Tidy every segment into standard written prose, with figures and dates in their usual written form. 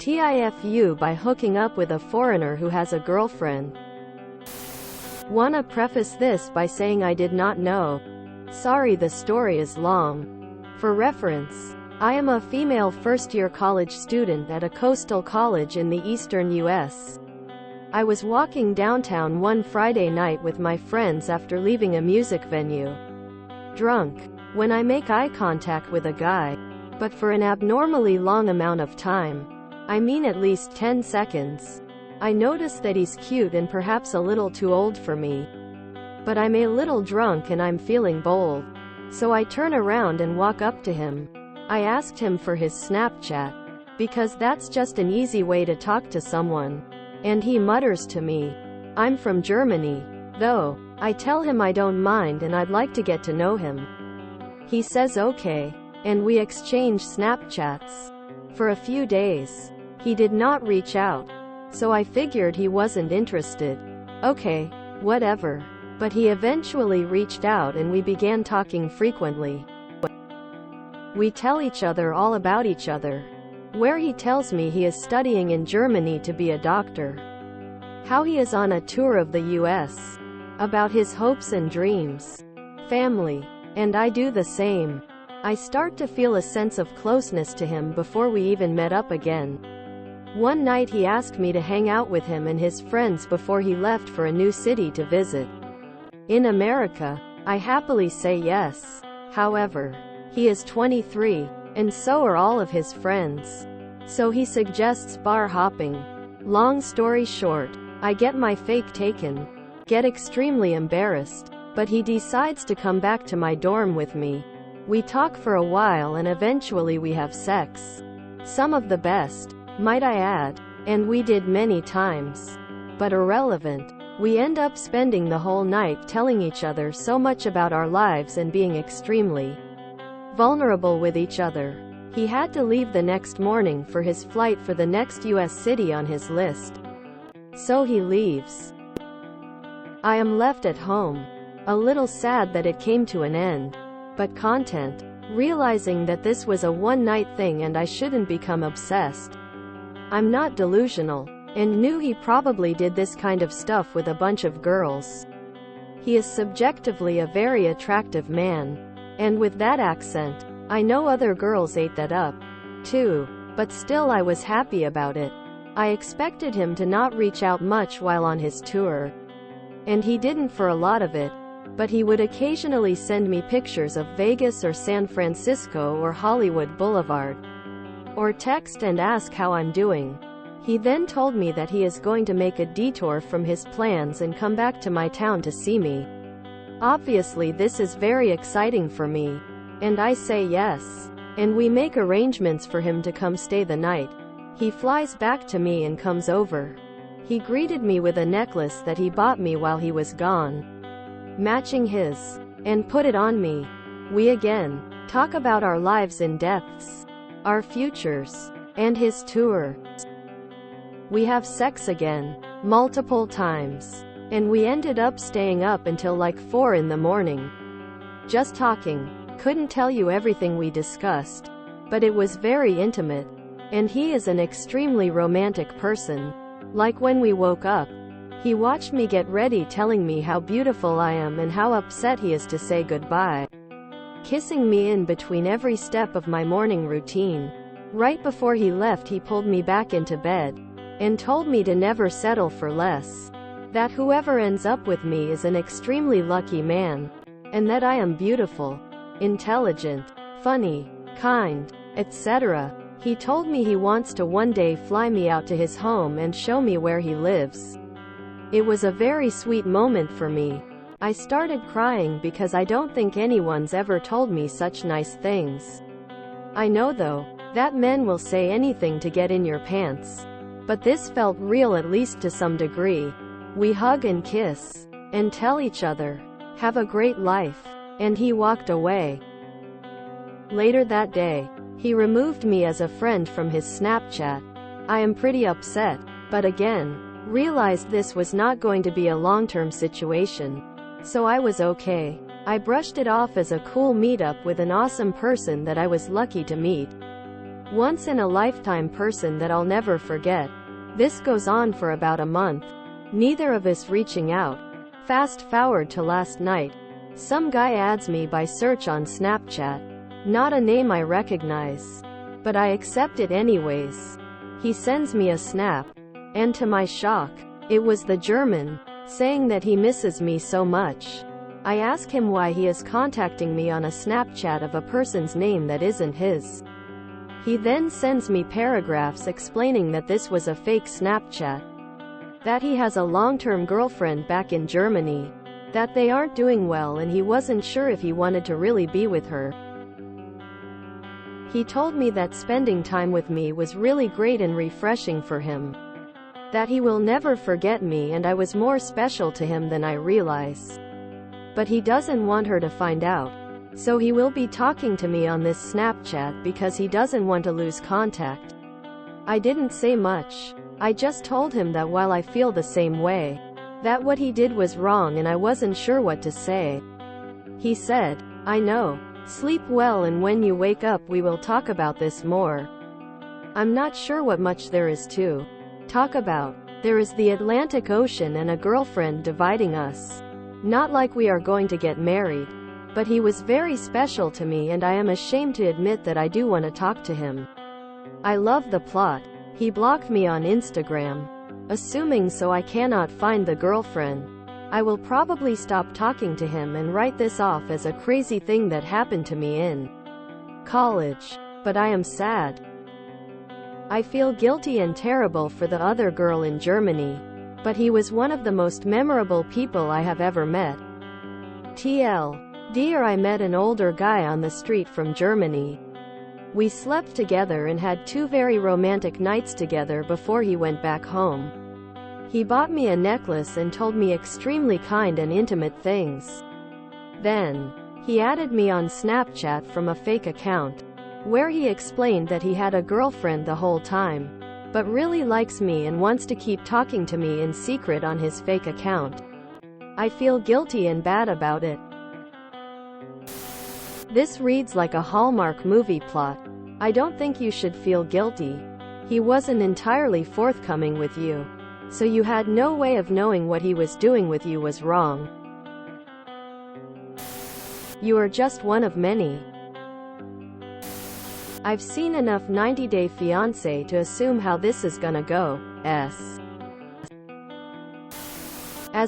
TIFU by hooking up with a foreigner who has a girlfriend. Wanna preface this by saying I did not know. Sorry, the story is long. For reference, I am a female first-year college student at a coastal college in the eastern US. I was walking downtown one Friday night with my friends after leaving a music venue. Drunk. When I make eye contact with a guy, but for an abnormally long amount of time, I mean at least 10 seconds, I notice that he's cute and perhaps a little too old for me. But I'm a little drunk and I'm feeling bold. So I turn around and walk up to him. I asked him for his Snapchat, because that's just an easy way to talk to someone. And he mutters to me, "I'm from Germany, though." I tell him I don't mind and I'd like to get to know him. He says okay, and we exchange Snapchats. For a few days, he did not reach out, so I figured he wasn't interested. Okay, whatever. But he eventually reached out and we began talking frequently. We tell each other all about each other. Where he tells me he is studying in Germany to be a doctor. How he is on a tour of the US. About his hopes and dreams. Family. And I do the same. I start to feel a sense of closeness to him before we even met up again. One night he asked me to hang out with him and his friends before he left for a new city to visit. In America, I happily say yes. However, he is 23, and so are all of his friends. So he suggests bar hopping. Long story short, I get my fake taken, get extremely embarrassed, but he decides to come back to my dorm with me. We talk for a while and eventually we have sex. Some of the best, might I add, and we did many times. But irrelevant. We end up spending the whole night telling each other so much about our lives and being extremely vulnerable with each other. He had to leave the next morning for his flight for the next US city on his list. So he leaves. I am left at home. A little sad that it came to an end. But content. Realizing that this was a one-night thing and I shouldn't become obsessed. I'm not delusional, and knew he probably did this kind of stuff with a bunch of girls. He is subjectively a very attractive man. And with that accent, I know other girls ate that up, too. But still I was happy about it. I expected him to not reach out much while on his tour. And he didn't for a lot of it. But he would occasionally send me pictures of Vegas or San Francisco or Hollywood Boulevard. Or text and ask how I'm doing. He then told me that he is going to make a detour from his plans and come back to my town to see me. Obviously this is very exciting for me. And I say yes. And we make arrangements for him to come stay the night. He flies back to me and comes over. He greeted me with a necklace that he bought me while he was gone, matching his, and put it on me. We again talk about our lives in depths, our futures, and his tour. We have sex again, multiple times, and we ended up staying up until like 4 in the morning. Just talking. Couldn't tell you everything we discussed, but it was very intimate, and he is an extremely romantic person. Like when we woke up, he watched me get ready telling me how beautiful I am and how upset he is to say goodbye. Kissing me in between every step of my morning routine. Right before he left he pulled me back into bed, and told me to never settle for less. That whoever ends up with me is an extremely lucky man. And that I am beautiful, intelligent, funny, kind, etc. He told me he wants to one day fly me out to his home and show me where he lives. It was a very sweet moment for me. I started crying because I don't think anyone's ever told me such nice things. I know though, that men will say anything to get in your pants. But this felt real, at least to some degree. We hug and kiss, and tell each other, have a great life, and he walked away. Later that day, he removed me as a friend from his Snapchat. I am pretty upset, but again, realized this was not going to be a long-term situation. So I was okay. I brushed it off as a cool meetup with an awesome person that I was lucky to meet. Once in a lifetime person that I'll never forget. This goes on for about a month. Neither of us reaching out. Fast forward to last night. Some guy adds me by search on Snapchat. Not a name I recognize. But I accept it anyways. He sends me a snap. And to my shock, it was the German, saying that he misses me so much. I ask him why he is contacting me on a Snapchat of a person's name that isn't his. He then sends me paragraphs explaining that this was a fake Snapchat. That he has a long-term girlfriend back in Germany. That they aren't doing well and he wasn't sure if he wanted to really be with her. He told me that spending time with me was really great and refreshing for him. That he will never forget me and I was more special to him than I realize. But he doesn't want her to find out. So he will be talking to me on this Snapchat because he doesn't want to lose contact. I didn't say much. I just told him that while I feel the same way, that what he did was wrong and I wasn't sure what to say. He said, I know. Sleep well and when you wake up we will talk about this more. I'm not sure what much there is to talk about. There is the Atlantic Ocean and a girlfriend dividing us. Not like we are going to get married. But he was very special to me and I am ashamed to admit that I do want to talk to him. I love the plot. He blocked me on Instagram. Assuming so I cannot find the girlfriend. I will probably stop talking to him and write this off as a crazy thing that happened to me in college. But I am sad. I feel guilty and terrible for the other girl in Germany. But he was one of the most memorable people I have ever met. TL. Dear, I met an older guy on the street from Germany. We slept together and had 2 very romantic nights together before he went back home. He bought me a necklace and told me extremely kind and intimate things. Then, he added me on Snapchat from a fake account, where he explained that he had a girlfriend the whole time, but really likes me and wants to keep talking to me in secret on his fake account. I feel guilty and bad about it. This reads like a Hallmark movie plot. I don't think you should feel guilty. He wasn't entirely forthcoming with you. So you had no way of knowing what he was doing with you was wrong. You are just one of many. I've seen enough 90 Day Fiancé to assume how this is gonna go. As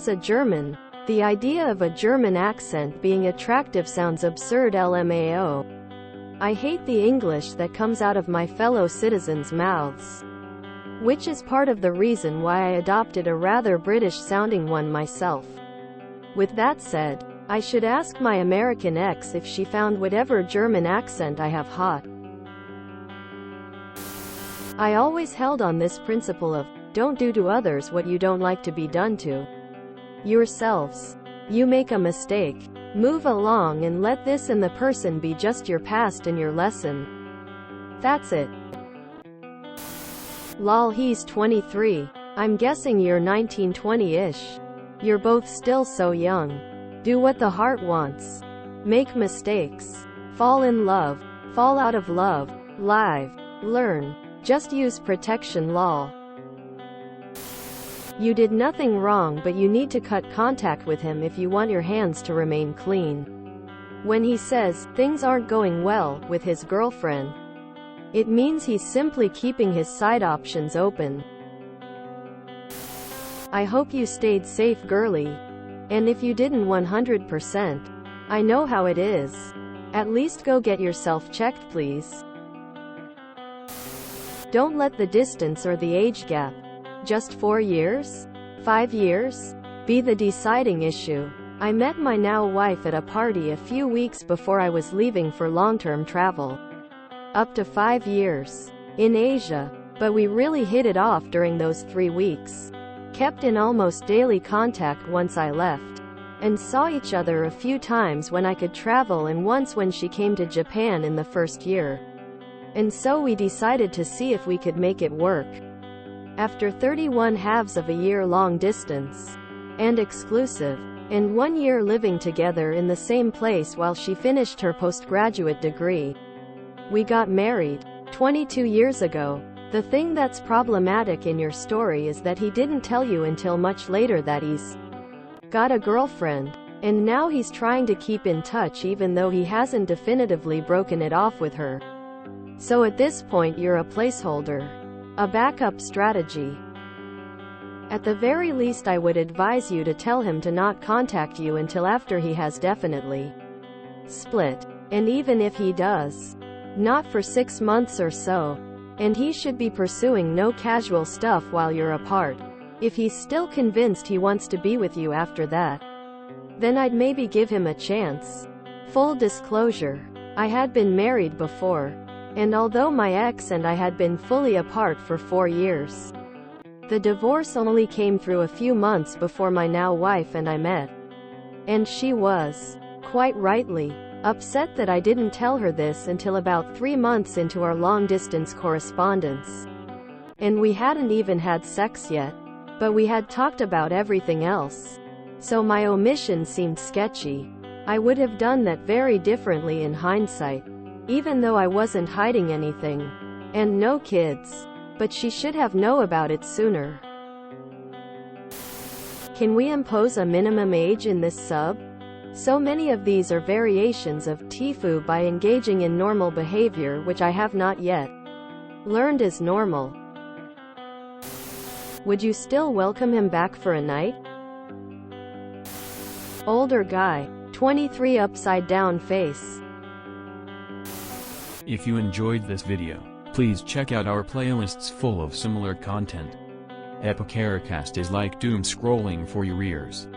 a German, the idea of a German accent being attractive sounds absurd. LMAO. I hate the English that comes out of my fellow citizens' mouths. Which is part of the reason why I adopted a rather British-sounding one myself. With that said, I should ask my American ex if she found whatever German accent I have hot. I always held on this principle of, don't do to others what you don't like to be done to yourselves. You make a mistake. Move along and let this and the person be just your past and your lesson. That's it. Lol, he's 23. I'm guessing you're 19, 20-ish. You're both still so young. Do what the heart wants. Make mistakes. Fall in love. Fall out of love. Live. Learn. Just use protection. Lol. You did nothing wrong, but you need to cut contact with him if you want your hands to remain clean. When he says, things aren't going well, with his girlfriend, it means he's simply keeping his side options open. I hope you stayed safe, girly. And if you didn't 100%, I know how it is. At least go get yourself checked, please. Don't let the distance or the age gap, just 4 years? 5 years? Be the deciding issue. I met my now wife at a party a few weeks before I was leaving for long-term travel. Up to 5 years. In Asia. But we really hit it off during those 3 weeks. Kept in almost daily contact once I left. And saw each other a few times when I could travel and once when she came to Japan in the first year. And so we decided to see if we could make it work. After 31 halves of a year long distance. And exclusive. And 1 year living together in the same place while she finished her postgraduate degree. We got married. 22 years ago. The thing that's problematic in your story is that he didn't tell you until much later that he's got a girlfriend. And now he's trying to keep in touch even though he hasn't definitively broken it off with her. So at this point you're a placeholder. A backup strategy. At the very least I would advise you to tell him to not contact you until after he has definitely split. And even if he does, not for 6 months or so. And he should be pursuing no casual stuff while you're apart. If he's still convinced he wants to be with you after that, then I'd maybe give him a chance. Full disclosure. I had been married before. And although my ex and I had been fully apart for 4 years, the divorce only came through a few months before my now wife and I met. And she was, quite rightly, upset that I didn't tell her this until about 3 months into our long-distance correspondence. And we hadn't even had sex yet. But we had talked about everything else. So my omission seemed sketchy. I would have done that very differently in hindsight. Even though I wasn't hiding anything. And no kids. But she should have known about it sooner. Can we impose a minimum age in this sub? So many of these are variations of TIFU by engaging in normal behavior which I have not yet learned is normal. Would you still welcome him back for a night? Older guy, 23, upside down face. If you enjoyed this video, please check out our playlists full of similar content. Epicaricast is like doom scrolling for your ears.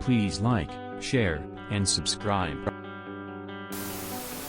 Please like, share, and subscribe.